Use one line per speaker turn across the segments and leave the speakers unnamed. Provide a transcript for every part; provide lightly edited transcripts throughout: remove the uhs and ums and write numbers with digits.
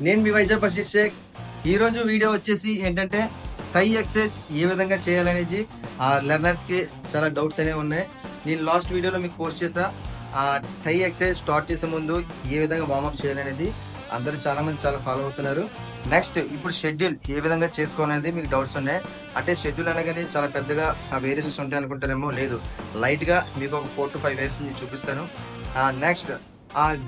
నేను మీ వైజాగ్ బషీర్ షేక్. ఈరోజు వీడియో వచ్చేసి ఏంటంటే థై ఎక్సర్సైజ్ ఏ విధంగా చేయాలనేది లెర్నర్స్కి చాలా డౌట్స్ అనేవి ఉన్నాయి. నేను లాస్ట్ వీడియోలో మీకు పోస్ట్ చేసా. థై ఎక్సర్సైజ్ స్టార్ట్ చేసే ముందు ఏ విధంగా వార్మప్ చేయాలనేది అందరూ చాలామంది చాలా ఫాలో అవుతున్నారు. నెక్స్ట్ ఇప్పుడు షెడ్యూల్ ఏ విధంగా చేసుకోవాలనేది మీకు డౌట్స్ ఉన్నాయి. అంటే షెడ్యూల్ అనగానే చాలా పెద్దగా వేరియషన్స్ ఉంటాయి అనుకుంటారేమో. లేదు, లైట్గా మీకు ఒక 4 to 5 వేరియషన్స్ చూపిస్తాను. నెక్స్ట్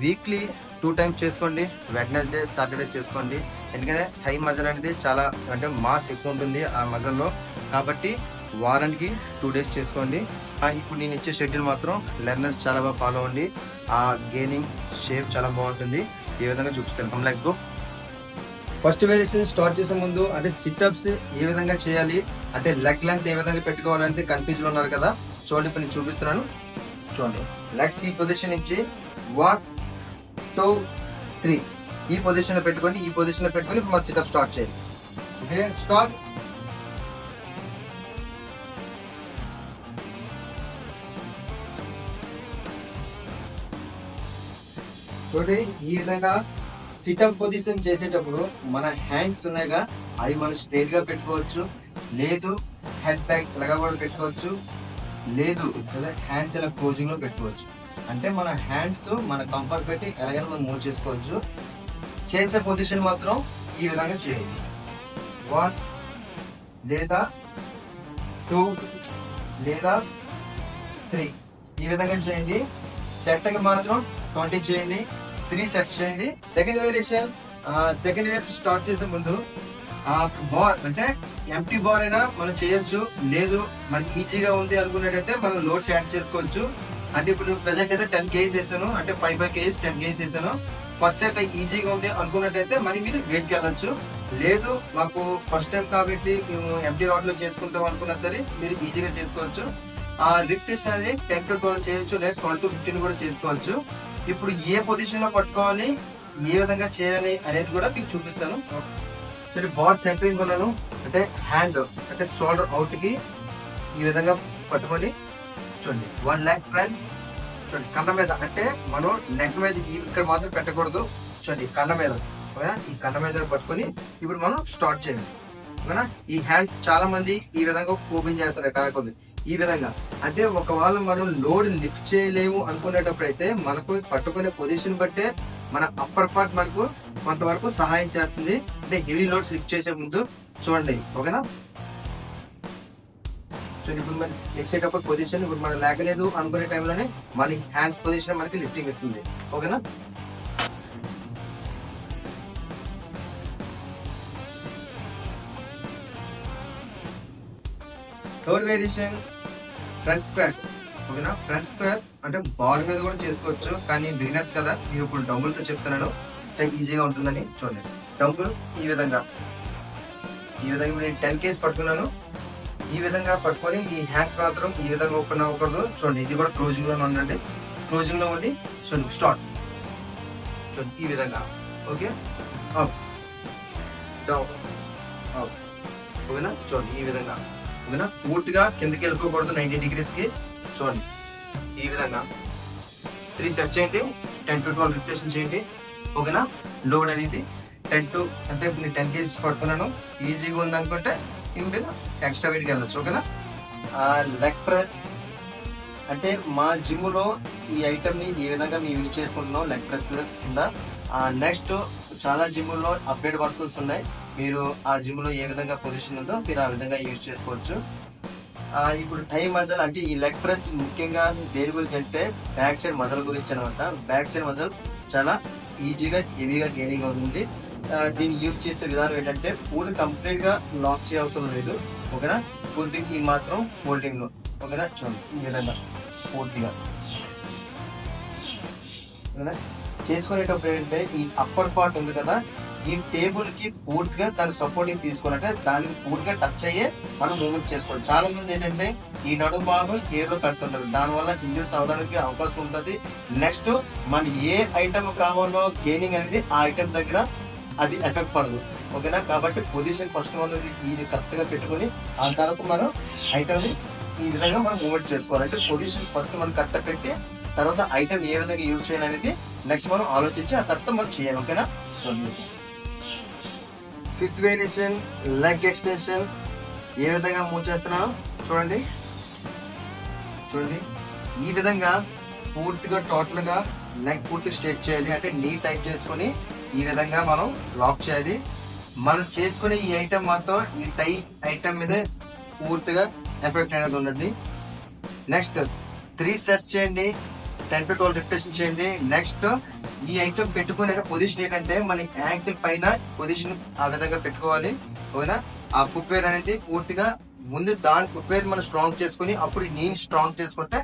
వీక్లీ 2 times చేసుకోండి. వెడ్నెస్డే, సాటర్డే చేసుకోండి. ఎందుకంటే థై మజల్ అనేది చాలా అంటే మాస్ ఎక్కువ ఉంటుంది ఆ మజల్లో, కాబట్టి వారానికి 2 days చేసుకోండి. ఇప్పుడు నేను ఇచ్చే షెడ్యూల్ మాత్రం లెర్నర్స్ చాలా బాగా ఫాలో అవ్వండి. గెయినింగ్ షేప్ చాలా బాగుంటుంది. ఏ విధంగా చూపిస్తాను. Let's go. First variation start చేసే ముందు అంటే సిట్అప్స్ ఏ విధంగా చేయాలి, అంటే లెగ్ లెంత్ ఏ విధంగా పెట్టుకోవాలంటే కన్ఫ్యూజన్ ఉన్నారు కదా. చూడండి, ఇప్పుడు నేను చూపిస్తున్నాను. చూడండి, లెగ్స్ ఈ పొజిషన్ ఇచ్చి 1 2 3 ఈ పొజిషన్ లో పెట్టుకొని ఇప్పుడు మన సిట్అప్ స్టార్ట్ చేయాలి. Okay, start. చూడండి, ఈ విధంగా సిట్అప్ పొజిషన్ చేసేటప్పుడు మన హ్యాండ్స్ ఉన్నాయిగా, అవి మనం స్ట్రైట్ గా పెట్టుకోవచ్చు, లేదు హెడ్ బ్యాక్ ఇలాగా కూడా పెట్టుకోవచ్చు, లేదు లేదా హ్యాండ్స్ ఇలా క్లోజింగ్ లో పెట్టుకోవచ్చు. అంటే మన హ్యాండ్స్ మన కంఫర్ట్ పెట్టి ఎలాగైనా మనం మూవ్ చేసుకోవచ్చు. చేసే పొజిషన్ మాత్రం ఈ విధంగా చేయండి. 1 లేదా 2 లేదా 3 ఈ విధంగా చేయండి. సెట్ కి మాత్రం 20 చేయండి. 3 sets చేయండి. సెకండ్ వేరియేషన్ స్టార్ట్ చేసే ముందు బార్ అంటే ఎంటీ బార్ అయినా మనం చేయొచ్చు, లేదు మనకి ఈజీగా ఉంది అనుకున్నట్టయితే మనం లోడ్స్ యాడ్ చేసుకోవచ్చు. అంటే ఇప్పుడు ప్రెసెంట్ అయితే 10 kgs వేసాను, అంటే 5 kgs 10 kgs వేసాను. ఫస్ట్ సెట్ ఈజీగా ఉంది అనుకున్నట్టయితే మరి మీరు వెయిట్కి వెళ్ళొచ్చు. లేదు మాకు ఫస్ట్ టైం కాబట్టి మేము ఎంటీ రాడ్ లో చేసుకుంటాం అనుకున్నా సరే మీరు ఈజీగా చేసుకోవచ్చు. రిపిటేషన్ అనేది 10 to 12 చేయొచ్చు, లేదా 12 to 15 కూడా చేసుకోవచ్చు. ఇప్పుడు ఏ పొజిషన్ లో పట్టుకోవాలి, ఏ విధంగా చేయాలి అనేది కూడా మీకు చూపిస్తాను. సరే, బార్ సెంటరింగ్ ఉన్నాను, అంటే హ్యాండ్ అంటే షోల్డర్ అవుట్ కి ఈ విధంగా పట్టుకొని చూడండి. 1 leg ఫ్రంట్. చూడండి, కళ్ళ మీద, అంటే మనం నెక్ మీద ఇక్కడ మాత్రం పెట్టకూడదు. చూడండి, కళ్ళ మీద, ఈ కళ్ళ మీద పట్టుకొని ఇప్పుడు మనం స్టార్ట్ చేయాలి. ఓకేనా. ఈ హ్యాండ్స్ చాలా మంది ఈ విధంగా ఓపెన్ చేస్తారు కాకపోతే ఈ విధంగా. అంటే ఒకవేళ మనం లోడ్ లిఫ్ట్ చేయలేము అనుకునేటప్పుడు అయితే మనకు పట్టుకునే పొజిషన్ బట్టే మన అప్పర్ పార్ట్ మనకు కొంతవరకు సహాయం చేస్తుంది. అంటే హెవీ లోడ్స్ లిఫ్ట్ చేసే ముందు చూడండి. ఓకేనా. చూడండి, ఇప్పుడు మనం వేసేటప్పుడు పొజిషన్ ఇప్పుడు మనం లేకలేదు అనుకునే టైంలోనే మన హ్యాండ్స్ పొజిషన్ మనకి లిఫ్టింగ్ ఇస్తుంది. ఓకేనా. Third variation front squat. ఓకేనా. ఫ్రంట్ స్క్వాట్ అంటే బాల్ మీద కూడా చేసుకోవచ్చు, కానీ బిగినర్స్ కదా నేను ఇప్పుడు డంబుల్ తో చెప్తున్నాను, అంటే ఈజీగా ఉంటుందని. చూడండి, డంబుల్ ఈ విధంగా నేను 10 kgs పట్టుకున్నాను. ఈ విధంగా పట్టుకొని ఈ హ్యాండ్స్ మాత్రం ఈ విధంగా ఓపెన్ అవ్వకూడదు. చూడండి, ఇది కూడా క్లోజింగ్ లో ఉండండి. క్లోజింగ్ లో ఉండి చూడండి, స్టార్ట్. చూడండి, ఈ విధంగా. Okay, up down up. ఓకేనా. చూడండి, ఈ విధంగా. ఓకేనా. పూర్తిగా కిందకి వెళ్ళిపోకూడదు 90 degrees కి. చూడండి, ఈ విధంగా 3 sets చేయండి. 10 to 12 రిపిటేషన్ చేయండి. ఓకేనా. లోడ్ అనేది 10 to అంటే నేను 10 kgs పట్టుకున్నాను. ఈజీగా ఉంది అనుకుంటే ఇంకా ఎక్స్ట్రా వెయిట్కి వెళ్ళొచ్చు. ఓకేనా. లెగ్ ప్రెస్ అంటే మా జిమ్ లో ఈ ఐటమ్ ని ఈ విధంగా మేము యూజ్ చేసుకుంటున్నాం లెగ్ ప్రెస్ కింద. నెక్స్ట్ చాలా జిమ్ లో అప్డేట్ వర్షన్స్ ఉన్నాయి. మీరు ఆ జిమ్ లో ఏ విధంగా పొజిషన్ ఉందో మీరు ఆ విధంగా యూజ్ చేసుకోవచ్చు. ఇప్పుడు థై మజల్ అంటే ఈ లెగ్ ప్రెస్ ముఖ్యంగా దేని గురించి అంటే బ్యాక్ సైడ్ మజల్ గురించి అనమాట. బ్యాక్ సైడ్ మజల్ చాలా ఈజీగా హెవీగా గెయినింగ్ అవుతుంది. దీన్ని యూజ్ చేసే విధానం ఏంటంటే పూర్తి కంప్లీట్ గా లాక్ చేయవసరం లేదు. ఓకేనా. పూర్తిగా ఈ మాత్రం ఫోల్డింగ్ లో. ఓకేనా. చూడండి, ఈ విధంగా పూర్తిగా. ఓకేనా. చేసుకునేటప్పుడు ఏంటంటే ఈ అప్పర్ పార్ట్ ఉంది కదా, ఈ టేబుల్ కి పూర్తిగా దాని సపోర్టింగ్ తీసుకోవాలంటే దానికి పూర్తిగా టచ్ అయ్యే మనం మూవ్మెంట్ చేసుకోవాలి. చాలా మంది ఏంటంటే ఈ నడుము భాగం ఎయిర్ లో పెడుతుంటారు, దానివల్ల ఇంజూర్స్ అవడానికి అవకాశం ఉంటుంది. నెక్స్ట్ మన ఏ ఐటమ్ కావాలో గెయినింగ్ అనేది ఆ ఐటమ్ దగ్గర అది ఎఫెక్ట్ పడదు. ఓకేనా. కాబట్టి పొజిషన్ ఫస్ట్ మనం ఇది కరెక్ట్ గా పెట్టుకుని ఆ తర్వాత మనం ఐటమ్ ని ఈ విధంగా మనం మూవ్మెంట్ చేసుకోవాలి. అంటే పొజిషన్ ఫస్ట్ మనం కరెక్ట్ పెట్టి తర్వాత ఐటమ్ ఏ విధంగా యూజ్ చేయాలనేది నెక్స్ట్ మనం ఆలోచించి ఆ తర్వాత మనం చేయాలి. ఓకేనా. Fifth variation leg extension. ఏ విధంగా మూవ్ చేస్తున్నానో చూడండి. ఈ విధంగా పూర్తిగా టోటల్ గా లెగ్ పూర్తి స్ట్రెచ్ చేయాలి. అంటే నీ టైట్ చేసుకుని ఈ విధంగా మనం లాక్ చేయాలి. మనం చేసుకునే ఈ ఐటమ్ మాత్రం ఈ టై ఐటమ్ మీద పూర్తిగా ఎఫెక్ట్ అనేది ఉండండి. నెక్స్ట్ 3 సెట్స్ చేయండి, 10 to 12 రిపిటేషన్ చేయండి. నెక్స్ట్ ఈ ఐటమ్ పెట్టుకునే పొజిషన్ ఏంటంటే మన యాంకిల్ పైన పొజిషన్ ఆ విధంగా పెట్టుకోవాలి. ఓకేనా? ఆ ఫుట్ వేర్ అనేది పూర్తిగా ముందు దాని ఫుట్ వేర్ మనం స్ట్రాంగ్ చేసుకుని అప్పుడు నీ స్ట్రాంగ్ చేసుకుంటే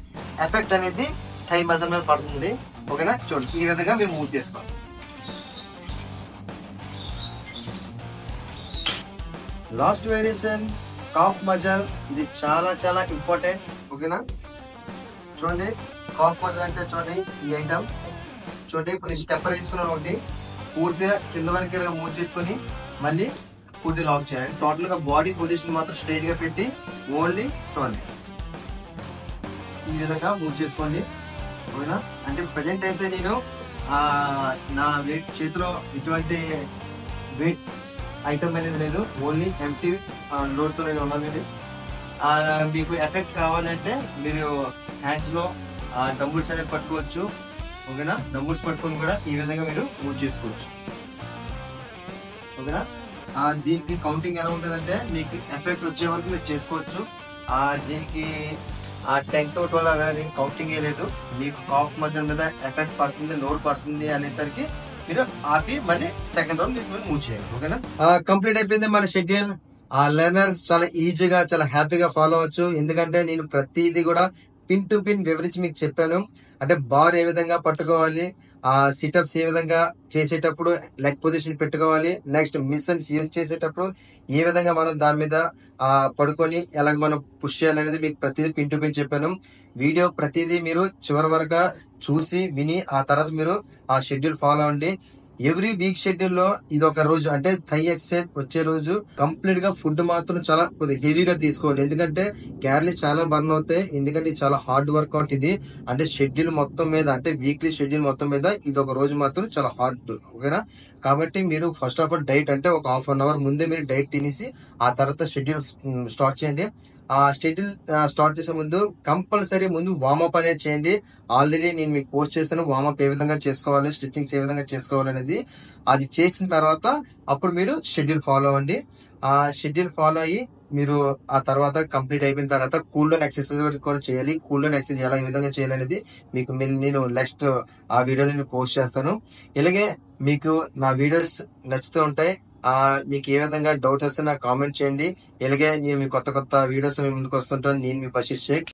ఎఫెక్ట్ అనేది థై మజిల్ మీద పడుతుంది. ఓకేనా? చూడండి, ఈ విధంగా మేము మూవ్ చేసుకోవాలి. Last variation cough muscle. ఇది చాలా చాలా ఇంపార్టెంట్. ఓకేనా? చూడండి, కాఫ్ మజిల్ అంటే చూడండి ఈ ఐటమ్. చూడండి, ఇప్పుడు స్టెప్పర్ వేసుకున్నాను ఒకటి, పూర్తిగా కింద వరకు మూవ్ చేసుకుని మళ్ళీ పూర్తి లాక్ చేయాలి. టోటల్ గా బాడీ పొజిషన్ మాత్రం స్ట్రైట్ గా పెట్టి ఓన్లీ చూడండి ఈ విధంగా మూవ్ చేసుకోండి. ఓకేనా? అంటే ప్రజెంట్ అయితే నేను నా వెయిట్ చేతిలో ఎటువంటి వెయిట్ ఐటమ్ అనేది లేదు, ఓన్లీ ఎంటీ లోడ్ తో నేను ఉన్నాను. మీకు ఎఫెక్ట్ కావాలంటే మీరు హ్యాండ్స్ లో డంబుల్స్ అనేది పట్టుకోవచ్చు. ఓకేనా? డంబుల్స్ పట్టుకొని కూడా ఈ విధంగా మీరు మూవ్ చేసుకోవచ్చు. ఓకేనా? దీనికి కౌంటింగ్ ఎలా ఉంటుందంటే మీకు ఎఫెక్ట్ వచ్చే వరకు మీరు చేసుకోవచ్చు. దీనికి 10 to 12 అనేది కౌంటింగ్ లేదు. మీకు కాఫ్ మజిల్ మీద ఎఫెక్ట్ పడుతుంది, లోడ్ పడుతుంది అనేసరికి మీరు ఆపి మళ్ళీ సెకండ్ రౌండ్ మీరు మూవ్ చేయాలి. ఓకేనా? కంప్లీట్ అయిపోయింది మన షెడ్యూల్. లెర్నర్స్ చాలా ఈజీగా చాలా హ్యాపీగా ఫాలో అవ్వచ్చు. ఎందుకంటే నేను ప్రతిదీ కూడా పిన్ టు పిన్ వివరించి మీకు చెప్పాను. అంటే బార్ ఏ విధంగా పట్టుకోవాలి, సిటప్స్ ఏ విధంగా చేసేటప్పుడు లెగ్ పొజిషన్ పెట్టుకోవాలి, నెక్స్ట్ మిషన్స్ యూజ్ చేసేటప్పుడు ఏ విధంగా మనం దాని మీద పడుకొని ఎలాగ మనం పుష్ చేయాలనేది మీకు ప్రతిదీ పిన్ టు పిన్ చెప్పాను. వీడియో ప్రతిదీ మీరు చివరి వరకు చూసి విని ఆ తర్వాత మీరు ఆ షెడ్యూల్ ఫాలో అవ్వండి. ఎవ్రీ వీక్ షెడ్యూల్ లో ఇది ఒక రోజు అంటే థై ఎక్సర్సైజ్ వచ్చే రోజు కంప్లీట్ గా ఫుడ్ మాత్రం చాలా కొద్దిగా హెవీగా తీసుకోవాలి. ఎందుకంటే క్యాలరీస్ చాలా బర్న్ అవుతాయి. ఎందుకంటే చాలా హార్డ్ వర్కౌట్ ఇది. అంటే షెడ్యూల్ మొత్తం మీద అంటే వీక్లీ షెడ్యూల్ మొత్తం మీద ఇది ఒక రోజు మాత్రం చాలా హార్డ్. ఓకేనా? కాబట్టి మీరు ఫస్ట్ ఆఫ్ ఆల్ డైట్ అంటే ఒక హాఫ్ అన్ అవర్ ముందే మీరు డైట్ తినేసి ఆ తర్వాత షెడ్యూల్ స్టార్ట్ చేయండి. ఆ షెడ్యూల్ స్టార్ట్ చేసే ముందు కంపల్సరీ ముందు వార్మప్ అనేది చేయండి. ఆల్రెడీ నేను మీకు పోస్ట్ చేశాను వార్మప్ ఏ విధంగా చేసుకోవాలి, స్ట్రెచింగ్స్ ఏ విధంగా చేసుకోవాలి అనేది. అది చేసిన తర్వాత అప్పుడు మీరు షెడ్యూల్ ఫాలో అవ్వండి. ఆ షెడ్యూల్ ఫాలో అయ్యి మీరు ఆ తర్వాత కంప్లీట్ అయిపోయిన తర్వాత కూల్ డౌన్ ఎక్సర్సైజ్ కూడా చేయాలి. కూల్ డౌన్ ఎక్సర్సైజ్ ఎలా ఏ విధంగా చేయాలనేది మీకు నేను నెక్స్ట్ ఆ వీడియోని నేను పోస్ట్ చేస్తాను. ఇలాగే మీకు నా వీడియోస్ నచ్చుతూ ఉంటాయి. మీకు ఏ విధంగా డౌట్ వస్తే నాకు కామెంట్ చేయండి. ఇలాగే నేను మీ కొత్త కొత్త వీడియోస్ ముందుకు వస్తుంటాను. నేను మీ బషీర్ షేక్.